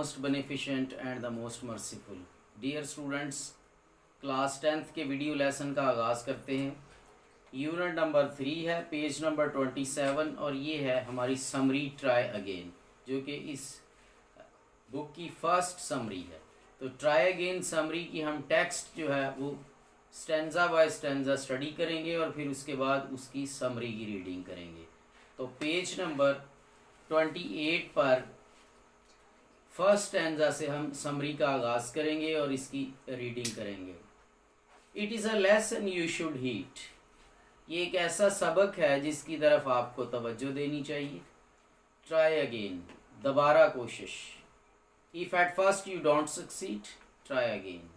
Most beneficent and the most merciful. Dear students, class 10th के video lesson का आगाज़ करते हैं। यूनिट नंबर 3 है, पेज नंबर 27, और ये है हमारी समरी ट्राई अगेन, जो कि इस बुक की फर्स्ट समरी है। तो ट्राई अगेन समरी की हम टेक्स्ट जो है वो स्टेंजा बाय स्टेंजा स्टडी करेंगे और फिर उसके बाद उसकी समरी की रीडिंग करेंगे। तो पेज नंबर 28 पर फर्स्ट स्टैंजा से हम समरी का आगाज़ करेंगे और इसकी रीडिंग करेंगे। It is a lesson you should heat. ये एक ऐसा सबक है जिसकी तरफ आपको तवज्जो देनी चाहिए। ट्राई अगेन, दोबारा कोशिश। If at first you don't succeed, try again.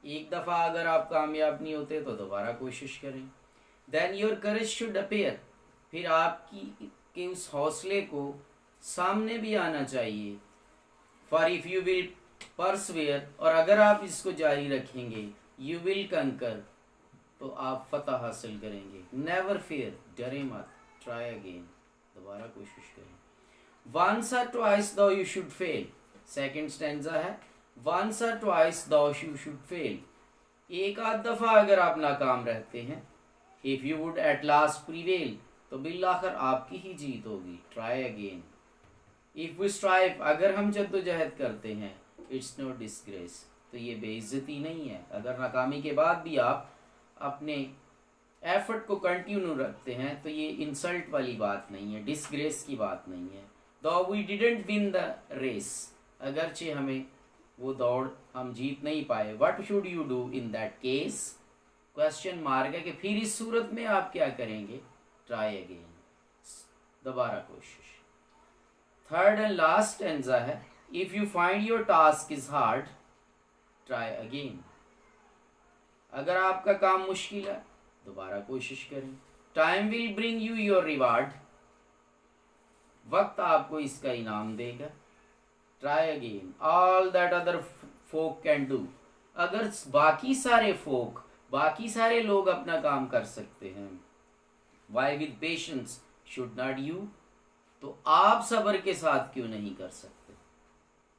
एक दफ़ा अगर आप कामयाब नहीं होते तो दोबारा कोशिश करें। Then your courage should appear. फिर आपकी के उस हौसले को सामने भी आना चाहिए। फॉर इफ़ यू विल परसवेयर, और अगर आप इसको जारी रखेंगे, यू विल कंकर, तो आप फतह हासिल करेंगे। नेवर फेयर, डरे मत। ट्राई अगेन, दोबारा कोशिश करें। वंस और twice though you should fail. Second stanza है, वंस और twice though you should fail. एक आध दफ़ा अगर आप नाकाम रहते हैं, if you would at last prevail, तो बिल्लाखिर आपकी ही जीत होगी। Try again. If we strive, अगर हम जद्दोजहद करते हैं, इट्स नो डिस्ग्रेस, तो ये बेइज्जती नहीं है। अगर नाकामी के बाद भी आप अपने एफर्ट को कंटिन्यू रखते हैं तो ये इंसल्ट वाली बात नहीं है, डिस्ग्रेस की बात नहीं है। Though we didn't win the race, अगरचे हमें वो दौड़ हम जीत नहीं पाए। What should you do in that case, question mark है कि फिर इस सूरत में आप क्या करेंगे। ट्राई अगेन, दोबारा कोशिश। थर्ड एंड लास्ट स्टैंजा है, if you find your task is hard, try again. अगर आपका काम मुश्किल है, दोबारा कोशिश करें। Time will bring you your reward, वक्त आपको इसका इनाम देगा। Try again. All that other folk can do, अगर बाकी सारे लोग अपना काम कर सकते हैं, why with patience should not you, तो आप सब्र के साथ क्यों नहीं कर सकते।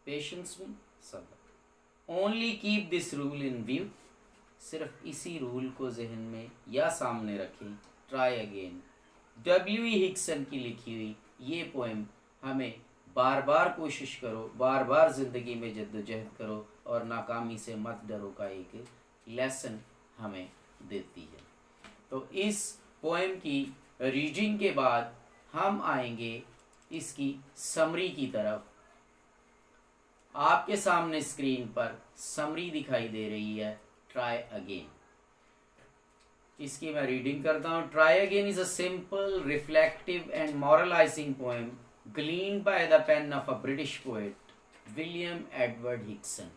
पेशेंस में सब्र। Only keep this rule in view, सिर्फ इसी रूल को जहन में या सामने रखें। Try again. W.E. हिक्सन की लिखी हुई ये पोएम हमें बार बार कोशिश करो, बार बार ज़िंदगी में जद्दोजहद करो और नाकामी से मत डरो का एक लेसन हमें देती है। तो इस पोएम की रीडिंग के बाद हम आएंगे इसकी समरी की तरफ। आपके सामने स्क्रीन पर समरी दिखाई दे रही है, ट्राई अगेन। इसकी मैं रीडिंग करता हूँ। Try again is a simple, reflective and moralising poem gleaned by the pen of a British poet William Edward Hickson.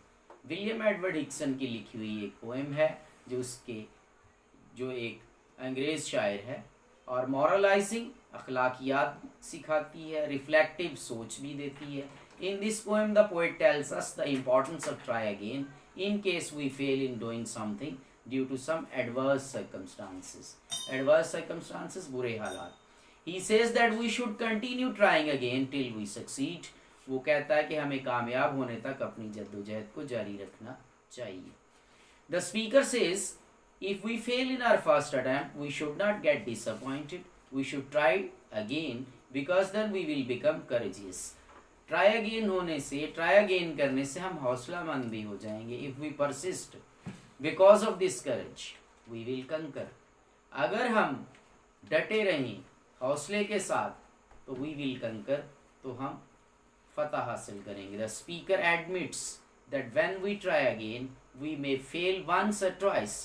William Edward Hickson की लिखी हुई एक पोएम है जो एक अंग्रेज़ शायर है, और मॉरलाइजिंग अखलाकियात सिखाती है, रिफ्लेक्टिव सोच भी देती है। In this poem the poet tells us the importance of try again in case we fail in doing something due to some adverse circumstances. Adverse circumstances, बुरे हालात। He says that we should continue trying again till we succeed. वो कहता है कि हमें कामयाब होने तक अपनी जद्दोजहद को जारी रखना चाहिए। The speaker says, if we fail in our first attempt, we should not get disappointed. We should try again because then we will become courageous. Try again होने से, try again करने से हम हौसलामंद भी हो जाएंगे। If we persist, because of this courage, we will conquer. अगर हम डटे रहें हौसले के साथ, तो वी विल कंकर, तो हम फतह हासिल करेंगे। The speaker admits that when we try again we may fail once और ट्वाइस।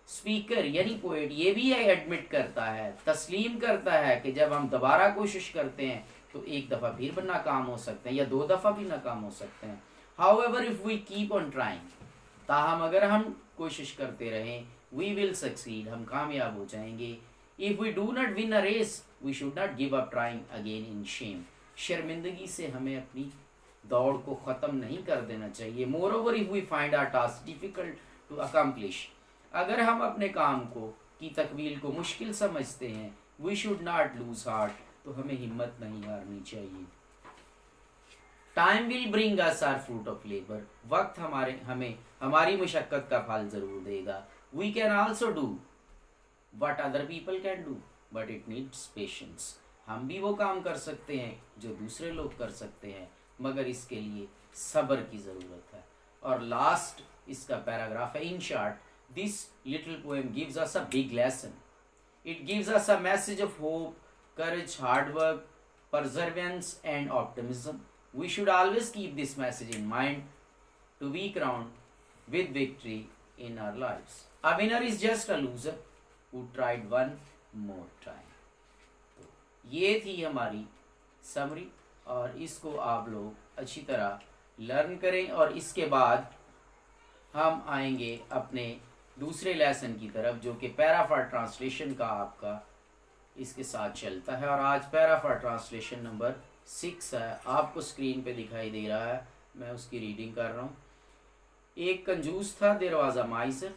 स्पीकर यानी पोएट ये भी एडमिट करता है, तस्लीम करता है कि जब हम दोबारा कोशिश करते हैं तो एक दफ़ा फिर नाकाम हो सकते हैं या दो दफ़ा भी नाकाम हो सकते हैं। However if we keep on trying, ताहम अगर हम कोशिश करते रहें, वी विल सक्सीड, हम कामयाब हो जाएंगे। If we do not win a race, we should not give up trying again in shame. शर्मिंदगी से हमें अपनी दौड़ को ख़त्म नहीं कर देना चाहिए। Moreover, if we find our task difficult to accomplish, अगर हम अपने काम की तकमील को मुश्किल समझते हैं, we should not lose heart, तो हमें हिम्मत नहीं हारनी चाहिए। Time will bring us our fruit of labour, वक्त हमें हमारी मुशक्कत का फल जरूर देगा। We can also do what other people can do but it needs patience, हम भी वो काम कर सकते हैं जो दूसरे लोग कर सकते हैं, मगर इसके लिए सब्र की ज़रूरत है। और लास्ट इसका पैराग्राफ है, in short this little poem gives us a big lesson, it gives us a message of hope, courage, hard work, perseverance and optimism. We should always keep this message in mind to be crowned with victory in our lives. A winner is just a loser who tried one more time. तो ये थी हमारी summary, और इसको आप लोग अच्छी तरह लर्न करें, और इसके बाद हम आएंगे अपने दूसरे लेसन की तरफ, जो कि पैराफॉर ट्रांसलेशन का आपका इसके साथ चलता है। और आज पैराफॉर ट्रांसलेशन नंबर 6 है, आपको स्क्रीन पे दिखाई दे रहा है, मैं उसकी रीडिंग कर रहा हूँ। एक कंजूस था, देयर वाज अ माइसर,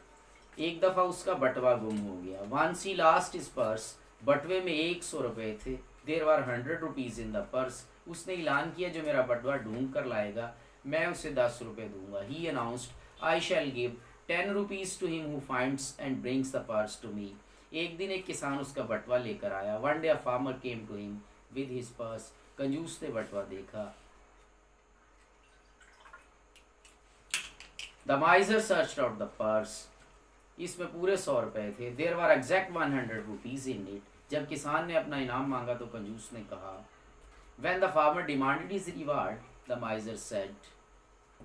एक दफ़ा उसका बटवा गुम हो गया। Once he lost his purse, बटवे में 100 रुपये थे। There were 100 rupees in the purse, उसने ऐलान किया जो मेरा बटवा ढूंढ कर लाएगा मैं उसे 10 रुपये दूंगा। He announced, I shall give 10 rupees to him who finds and brings the purse to me. एक दिन एक किसान उसका बटवा लेकर आया। One day a farmer came to him with his purse, कंजूस ने बटवा देखा। The miser searched out the purse, इसमें पूरे 100 रुपए थे। There were exact 100 rupees in it, जब किसान ने अपना इनाम मांगा तो कंजूस ने कहा। When the farmer demanded his reward, the miser said,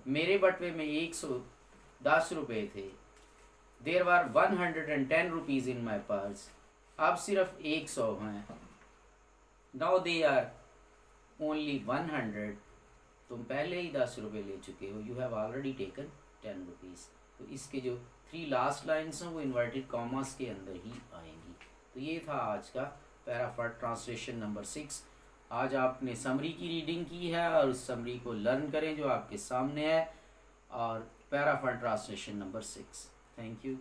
मेरे बटवे में 110 रुपये थे। There were 110 rupees in my purse, अब सिर्फ 100 हैं। नाउ दे आर ओनली 100, तुम पहले ही 10 रुपये ले चुके हो। You have already taken 10 rupees. तो इसके जो 3 लास्ट लाइन्स हैं वो इन्वर्टेड कॉमास के अंदर ही आएंगी। तो ये था आज का पैराफॉर ट्रांसलेशन नंबर 6। आज आपने समरी की रीडिंग की है, और उस समरी को लर्न करें जो आपके सामने है, और पैराफॉर ट्रांसलेशन नंबर 6। Thank you.